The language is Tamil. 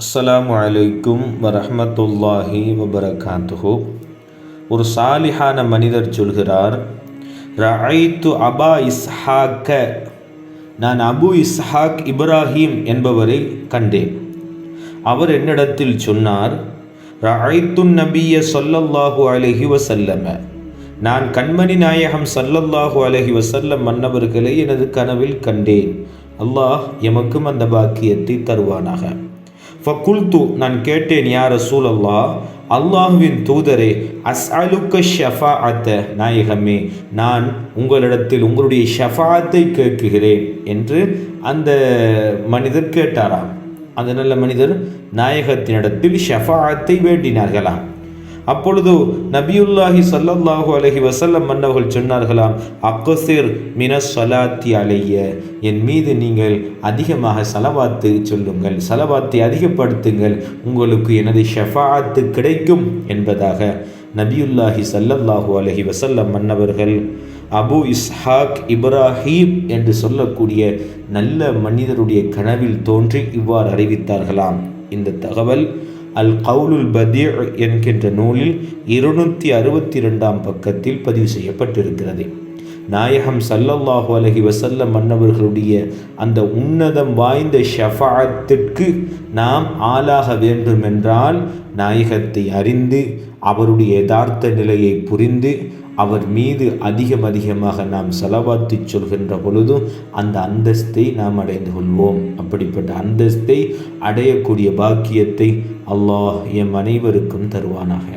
அஸ்ஸலாமு அலைக்கும் வரஹ்மத்துல்லாஹி வபரகாத்துஹு. ஒரு சாலிஹான மனிதர் சொல்கிறார், ரஅய்து அபா இஸ்ஹாக்க, நான் அபு இஸ்ஹாக் இப்ராஹிம் என்பவரை கண்டேன். அவர் என்னிடத்தில் சொன்னார், ரஅய்து நபிய ஸல்லல்லாஹு அலைஹி வஸல்லம, நான் கண்மணி நாயகம் ஸல்லல்லாஹு அலைஹி வஸல்லம் மன்னவர்களை எனது கனவில் கண்டேன். அல்லாஹ் எமக்கும் அந்த பாக்கியத்தை தருவானாக. ஃபகுல்து, நான் கேட்டேன், யா ரசூலல்லாஹ், அல்லாஹுவின் தூதரே, அஸ்அலுக்க ஷஃபாஅத்த, நாயகமே, நான் உங்களிடத்தில் உங்களுடைய ஷஃபாஅத்தை கேட்குகிறேன் என்று அந்த மனிதர் கேட்டாராம். அந்த நல்ல மனிதர் நாயகத்தினிடத்தில் ஷஃபாஅத்தை வேண்டினார்களாம். அப்பொழுது நபியுல்லாஹி ஸல்லல்லாஹு அலைஹி வஸல்லம் மன்னவர்கள் சொன்னார்களாம், அக்ஸிர் மினஸ் ஸலாத்தி அலைய, என் மீது நீங்கள் அதிகமாக ஸலவாத்து சொல்லுங்கள், ஸலவாத்தை அதிகப்படுத்துங்கள், உங்களுக்கு எனது ஷஃபாஅத்து கிடைக்கும் என்பதாக நபியுல்லாஹி ஸல்லல்லாஹு அலைஹி வஸல்லம் மன்னவர்கள் அபு இஸ்ஹாக் இப்ராஹிம் என்று சொல்லக்கூடிய நல்ல மனிதருடைய கனவில் தோன்றி இவ்வாறு அறிவித்தார்களாம். இந்த தகவல் அல் கவுலுல் பதீ என்கின்ற நூலில் 262 பக்கத்தில் பதிவு செய்யப்பட்டிருக்கிறது. நாயகம் ஸல்லல்லாஹு அலைஹி வஸல்லம் மன்னவர்களுடைய அந்த உன்னதம் வாய்ந்த ஷஃபாஅத்திற்கு நாம் ஆளாக வேண்டுமென்றால் நாயகத்தை அறிந்து அவருடைய யதார்த்த நிலையை புரிந்து அவர் மீது அதிகமாக நாம் ஸலவாத்து சொல்கின்ற பொழுது அந்த அந்தஸ்தை நாம் அடைந்து கொள்வோம். அப்படிப்பட்ட அந்தஸ்தை அடையக்கூடிய பாக்கியத்தை அல்லாஹ் எம் அனைவருக்கும் தருவானாக.